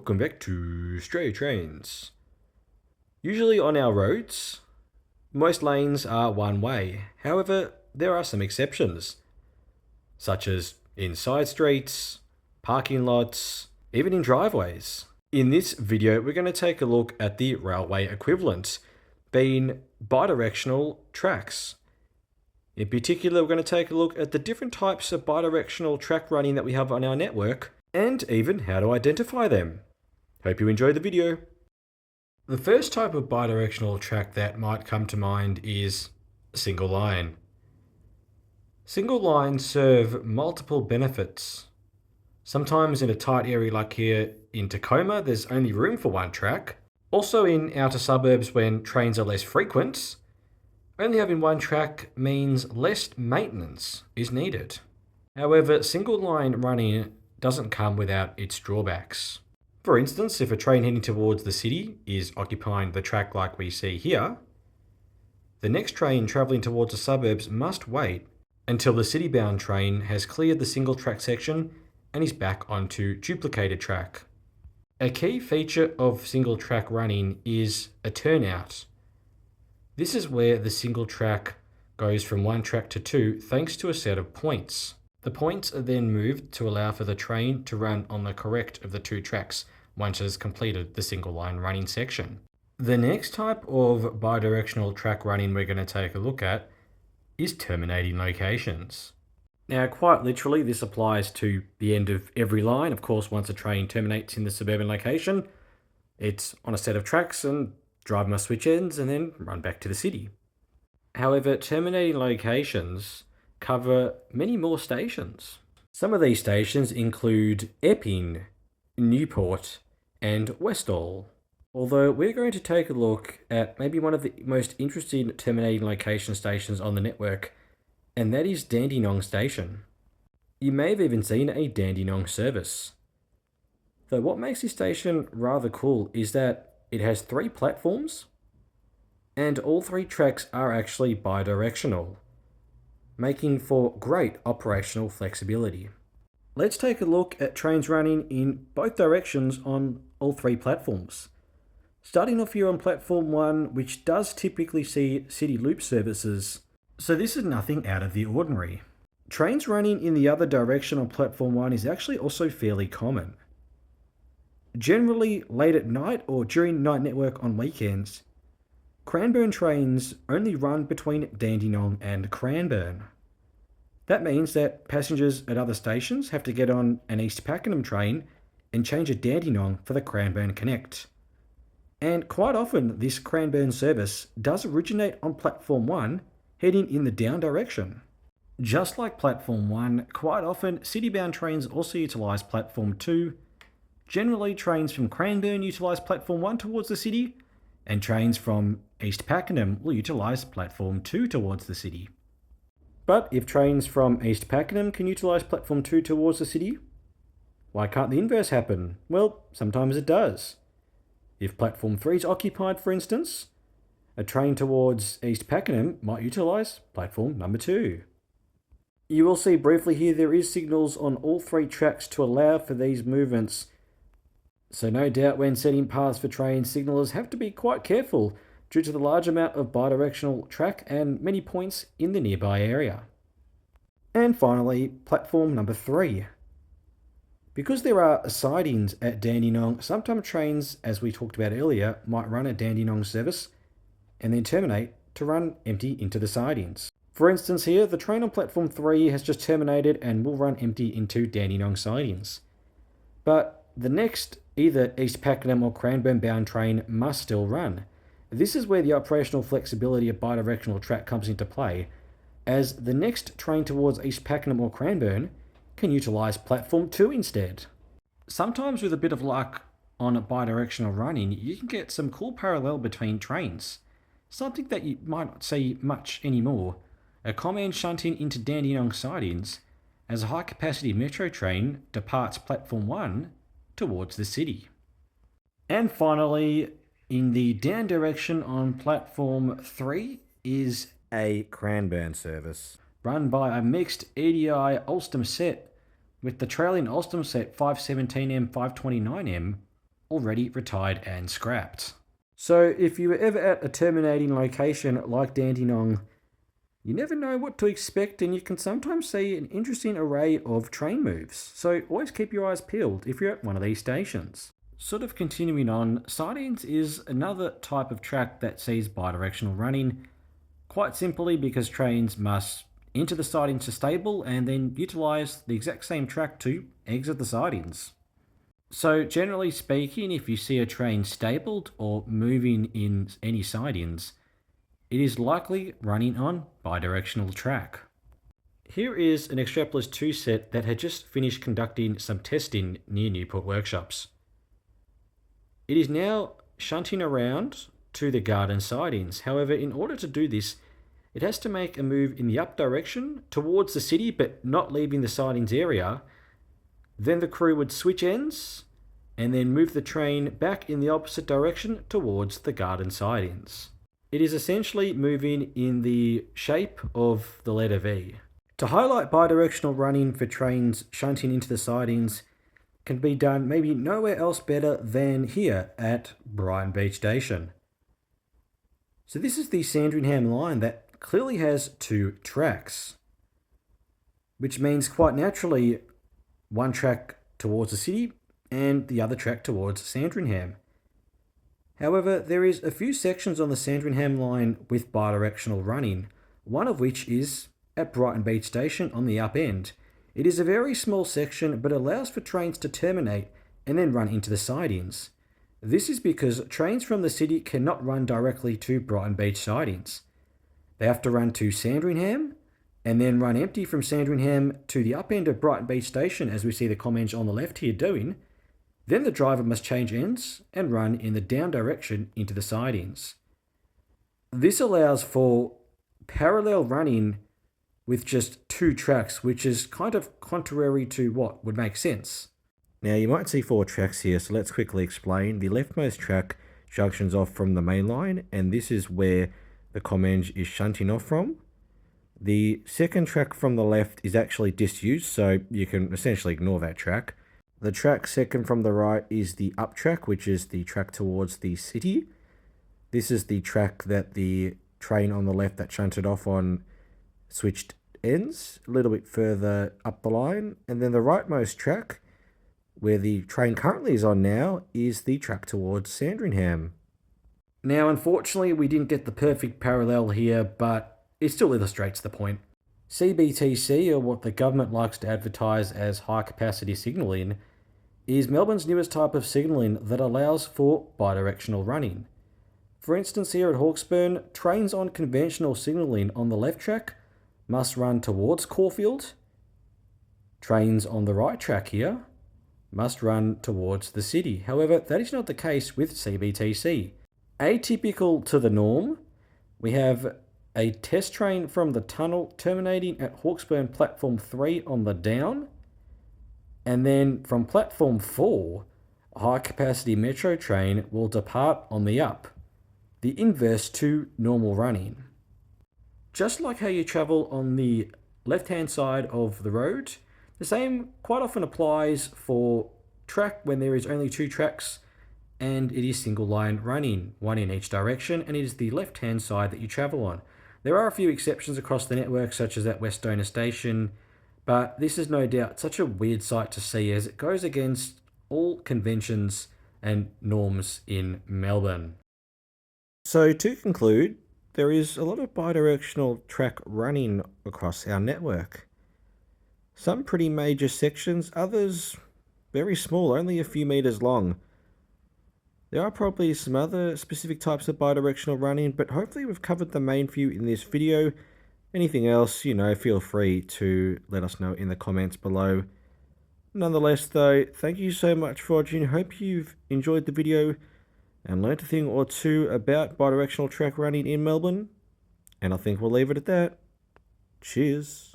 Welcome back to Stray Trains. Usually on our roads, most lanes are one way. However, there are some exceptions, such as in side streets, parking lots, even in driveways. In this video, we're going to take a look at the railway equivalent, being bidirectional tracks. In particular, we're going to take a look at the different types of bidirectional track running that we have on our network, and even how to identify them. Hope you enjoy the video. The first type of bidirectional track that might come to mind is single line. Single lines serve multiple benefits. Sometimes in a tight area like here in Tacoma, there's only room for one track. Also in outer suburbs when trains are less frequent, only having one track means less maintenance is needed. However, single line running doesn't come without its drawbacks. For instance, if a train heading towards the city is occupying the track like we see here, the next train travelling towards the suburbs must wait until the city-bound train has cleared the single track section and is back onto duplicated track. A key feature of single track running is a turnout. This is where the single track goes from one track to two thanks to a set of points. The points are then moved to allow for the train to run on the correct of the two tracks once it has completed the single line running section. The next type of bidirectional track running we're going to take a look at is terminating locations. Now, quite literally, this applies to the end of every line. Of course, once a train terminates in the suburban location, it's on a set of tracks and driver must switch ends and then run back to the city. However, terminating locations cover many more stations. Some of these stations include Epping, Newport, and Westall. Although we're going to take a look at maybe one of the most interesting terminating location stations on the network, and that is Dandenong Station. You may have even seen a Dandenong service. Though what makes this station rather cool is that it has 3 platforms, and all 3 tracks are actually bidirectional, making for great operational flexibility. Let's take a look at trains running in both directions on all 3 platforms. Starting off here on platform 1, which does typically see city loop services, so this is nothing out of the ordinary. Trains running in the other direction on platform 1 is actually also fairly common. Generally late at night or during night network on weekends, Cranbourne trains only run between Dandenong and Cranbourne. That means that passengers at other stations have to get on an East Pakenham train and change at Dandenong for the Cranbourne Connect. And quite often this Cranbourne service does originate on platform 1 heading in the down direction. Just like platform 1, quite often city-bound trains also utilise platform 2. Generally trains from Cranbourne utilise platform 1 towards the city, and trains from East Pakenham will utilise platform 2 towards the city. But if trains from East Pakenham can utilise platform 2 towards the city, why can't the inverse happen? Well, sometimes it does. If platform 3 is occupied, for instance, a train towards East Pakenham might utilise platform number 2. You will see briefly here there is signals on all 3 tracks to allow for these movements. So no doubt when setting paths for trains, signallers have to be quite careful due to the large amount of bidirectional track and many points in the nearby area. And finally, platform number 3. Because there are sidings at Dandenong, sometimes trains, as we talked about earlier, might run a Dandenong service and then terminate to run empty into the sidings. For instance here, the train on platform 3 has just terminated and will run empty into Dandenong sidings. But the next either East Pakenham or Cranbourne bound train must still run. This is where the operational flexibility of bidirectional track comes into play, as the next train towards East Pakenham or Cranbourne can utilise platform 2 instead. Sometimes with a bit of luck on a bidirectional running, you can get some cool parallel between trains. Something that you might not see much anymore. A common shunting into Dandenong sidings as a high-capacity metro train departs platform 1 towards the city. And finally, in the down direction on platform 3 is a Cranbourne service, run by a mixed EDI Alstom set with the trailing Alstom set 517M 529M already retired and scrapped. So if you were ever at a terminating location like Dandenong, you never know what to expect, and you can sometimes see an interesting array of train moves. So always keep your eyes peeled if you're at one of these stations. Sort of continuing on, Sidings is another type of track that sees bidirectional running, quite simply because trains must enter the sidings to stable and then utilise the exact same track to exit the sidings. So generally speaking, if you see a train stabled or moving in any sidings, it is likely running on bidirectional track. Here is an Extrapolis 2 set that had just finished conducting some testing near Newport Workshops. It is now shunting around to the garden sidings. However, in order to do this, it has to make a move in the up direction towards the city but not leaving the sidings area. Then the crew would switch ends and then move the train back in the opposite direction towards the garden sidings. It is essentially moving in the shape of the letter V. To highlight bidirectional running for trains shunting into the sidings can be done maybe nowhere else better than here at Brighton Beach Station. So this is the Sandringham line that clearly has two tracks, which means quite naturally one track towards the city and the other track towards Sandringham. However, there is a few sections on the Sandringham line with bidirectional running, one of which is at Brighton Beach Station on the up end. It is a very small section but allows for trains to terminate and then run into the sidings. This is because trains from the city cannot run directly to Brighton Beach sidings. They have to run to Sandringham and then run empty from Sandringham to the up end of Brighton Beach Station, as we see the comments on the left here doing. Then the driver must change ends and run in the down direction into the sidings. This allows for parallel running with just two tracks, which is kind of contrary to what would make sense. Now you might see four tracks here, so let's quickly explain. The leftmost track junctions off from the main line, and this is where the Comenge is shunting off from. The second track from the left is actually disused, so you can essentially ignore that track. The track second from the right is the up track, which is the track towards the city. This is the track that the train on the left that shunted off on switched ends a little bit further up the line. And then the rightmost track, where the train currently is on now, is the track towards Sandringham. Now, unfortunately, we didn't get the perfect parallel here, but it still illustrates the point. CBTC, or what the government likes to advertise as high-capacity signalling, is Melbourne's newest type of signalling that allows for bidirectional running. For instance, here at Hawkesburn, trains on conventional signalling on the left track must run towards Caulfield. Trains on the right track here must run towards the city. However, that is not the case with CBTC. Atypical to the norm, we have a test train from the tunnel terminating at Hawkesburn Platform 3 on the down, and then from Platform 4, a high-capacity metro train will depart on the up, the inverse to normal running. Just like how you travel on the left-hand side of the road, the same quite often applies for track when there is only two tracks and it is single line running, one in each direction, and it is the left-hand side that you travel on. There are a few exceptions across the network, such as at Westona Station, but this is no doubt such a weird sight to see as it goes against all conventions and norms in Melbourne. So to conclude, there is a lot of bidirectional track running across our network. Some pretty major sections, others very small, only a few meters long. There are probably some other specific types of bidirectional running, but hopefully we've covered the main few in this video. Anything else, feel free to let us know in the comments below. Nonetheless though, thank you so much for watching. Hope you've enjoyed the video and learnt a thing or two about bidirectional track running in Melbourne. And I think we'll leave it at that. Cheers.